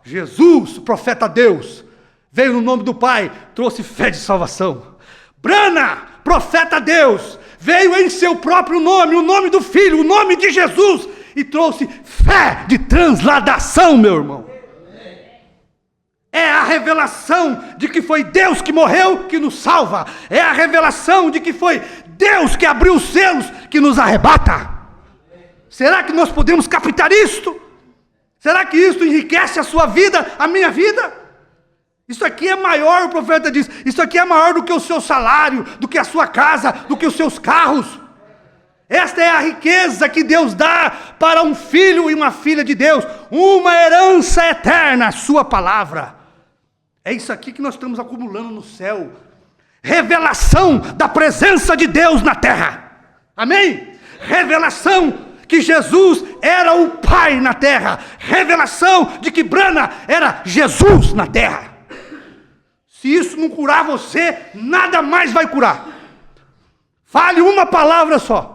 Jesus, profeta Deus, veio no nome do Pai, trouxe fé de salvação. Branham, profeta Deus, veio em seu próprio nome, o nome do Filho, o nome de Jesus, e trouxe fé de transladação, meu irmão. É a revelação de que foi Deus que morreu que nos salva. É a revelação de que foi Deus que abriu os selos que nos arrebata. Será que nós podemos captar isto? Será que isto enriquece a sua vida, a minha vida? Isso aqui é maior, o profeta diz, isso aqui é maior do que o seu salário, do que a sua casa, do que os seus carros. Esta é a riqueza que Deus dá para um filho e uma filha de Deus, uma herança eterna, a sua palavra. É isso aqui que nós estamos acumulando no céu. Revelação da presença de Deus na terra. Amém? Revelação que Jesus era o Pai na terra. Revelação de que Brana era Jesus na terra. Se isso não curar você, nada mais vai curar. Fale uma palavra só.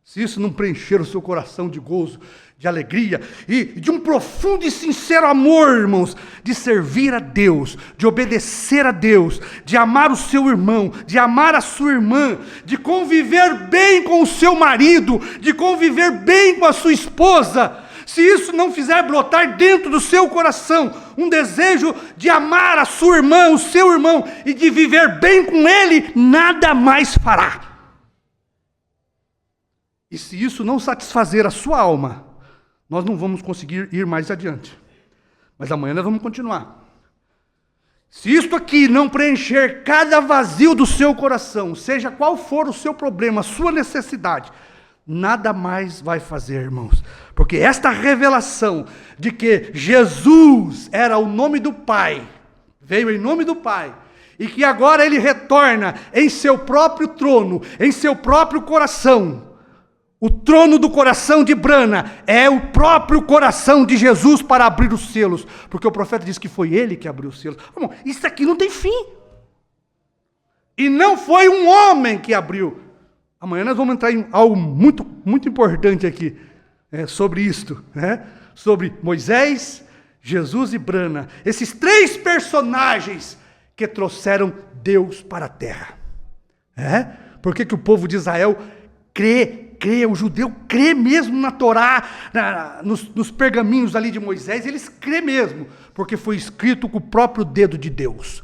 Se isso não preencher o seu coração de gozo, de alegria e de um profundo e sincero amor, irmãos, de servir a Deus, de obedecer a Deus, de amar o seu irmão, de amar a sua irmã, de conviver bem com o seu marido, de conviver bem com a sua esposa, se isso não fizer brotar dentro do seu coração um desejo de amar a sua irmã, o seu irmão, e de viver bem com ele, nada mais fará. E se isso não satisfazer a sua alma, nós não vamos conseguir ir mais adiante. Mas amanhã nós vamos continuar. Se isto aqui não preencher cada vazio do seu coração, seja qual for o seu problema, a sua necessidade, nada mais vai fazer, irmãos. Porque esta revelação de que Jesus era o nome do Pai, veio em nome do Pai, e que agora ele retorna em seu próprio trono, em seu próprio coração. O trono do coração de Brana é o próprio coração de Jesus para abrir os selos. Porque o profeta diz que foi ele que abriu os selos. Irmão, isso aqui não tem fim. E não foi um homem que abriu. Amanhã nós vamos entrar em algo muito, muito importante aqui. Sobre isto. Sobre Moisés, Jesus e Brana. Esses três personagens que trouxeram Deus para a terra. Por que o povo de Israel crê, o judeu crê mesmo na Torá, nos pergaminhos ali de Moisés, eles crê mesmo, porque foi escrito com o próprio dedo de Deus.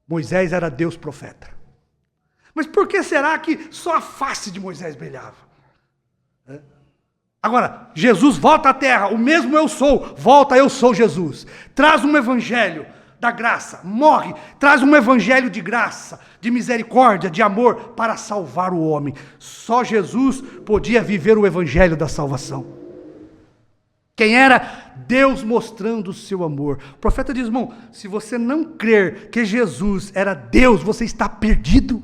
Moisés era Deus profeta. Mas por que será que só a face de Moisés brilhava? Agora, Jesus volta à terra, o mesmo eu sou, volta eu sou Jesus. Traz um evangelho da graça, morre, traz um evangelho de graça, de misericórdia, de amor, para salvar o homem. Só Jesus podia viver o evangelho da salvação. Quem era? Deus mostrando o seu amor. O profeta diz, irmão, se você não crer que Jesus era Deus, você está perdido.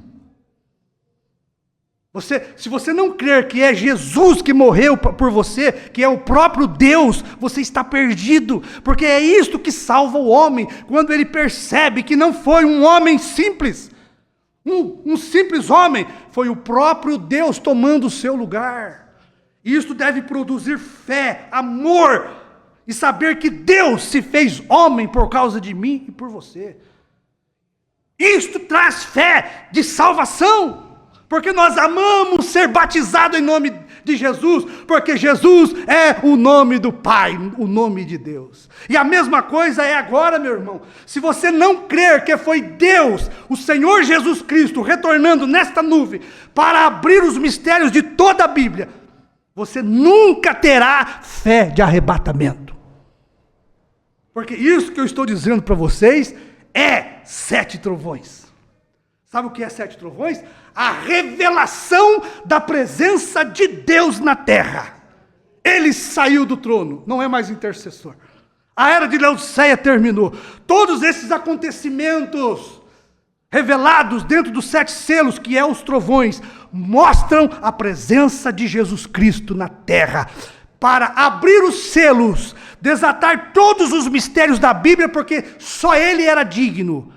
Se você não crer que é Jesus que morreu por você, que é o próprio Deus, você está perdido, porque é isto que salva o homem, quando ele percebe que não foi um homem simples, um simples homem, foi o próprio Deus tomando o seu lugar. Isto deve produzir fé, amor, e saber que Deus se fez homem por causa de mim e por você. Isto traz fé de salvação. Porque nós amamos ser batizados em nome de Jesus, porque Jesus é o nome do Pai, o nome de Deus. E a mesma coisa é agora, meu irmão. Se você não crer que foi Deus, o Senhor Jesus Cristo, retornando nesta nuvem, para abrir os mistérios de toda a Bíblia, você nunca terá fé de arrebatamento. Porque isso que eu estou dizendo para vocês é 7 trovões. Sabe o que é 7 trovões? A revelação da presença de Deus na terra. Ele saiu do trono, não é mais intercessor. A era de Laodiceia terminou. Todos esses acontecimentos revelados dentro dos 7 selos, que é os trovões, mostram a presença de Jesus Cristo na terra, para abrir os selos, desatar todos os mistérios da Bíblia, porque só ele era digno,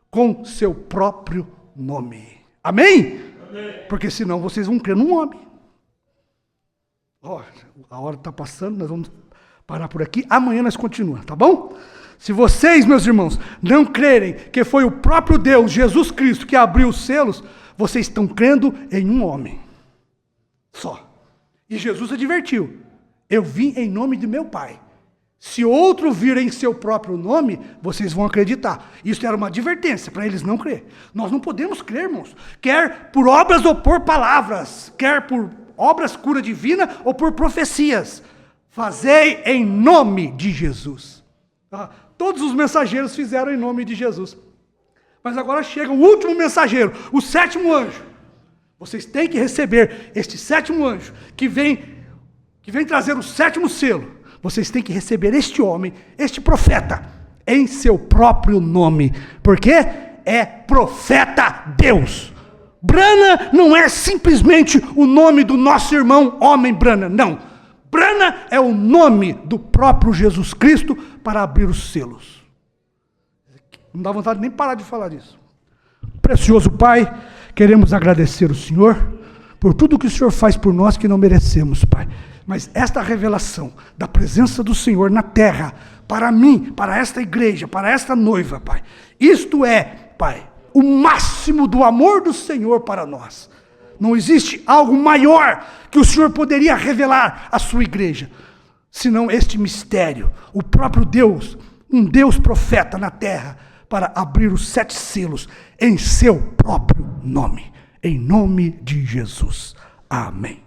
com seu próprio nome. Amém? Amém? Porque senão vocês vão crer num homem. A hora está passando, nós vamos parar por aqui. Amanhã nós continuamos, tá bom? Se vocês, meus irmãos, não crerem que foi o próprio Deus, Jesus Cristo, que abriu os selos, vocês estão crendo em um homem. Só. E Jesus advertiu. Eu vim em nome de meu Pai. Se outro vir em seu próprio nome, vocês vão acreditar. Isso era uma advertência para eles não crer. Nós não podemos crer, irmãos. Quer por obras ou por palavras. Quer por obras cura divina ou por profecias. Fazei em nome de Jesus. Todos os mensageiros fizeram em nome de Jesus. Mas agora chega o último mensageiro, o sétimo anjo. Vocês têm que receber este sétimo anjo que vem trazer o sétimo selo. Vocês têm que receber este homem, este profeta, em seu próprio nome. Porque é profeta Deus. Brana não é simplesmente o nome do nosso irmão homem Brana, não. Brana é o nome do próprio Jesus Cristo para abrir os selos. Não dá vontade nem parar de falar disso. Precioso Pai, queremos agradecer o Senhor por tudo que o Senhor faz por nós que não merecemos, Pai. Mas esta revelação da presença do Senhor na terra, para mim, para esta igreja, para esta noiva, Pai. Isto é, Pai, o máximo do amor do Senhor para nós. Não existe algo maior que o Senhor poderia revelar à sua igreja, senão este mistério, o próprio Deus, um Deus profeta na terra, para abrir os 7 selos em seu próprio nome. Em nome de Jesus. Amém.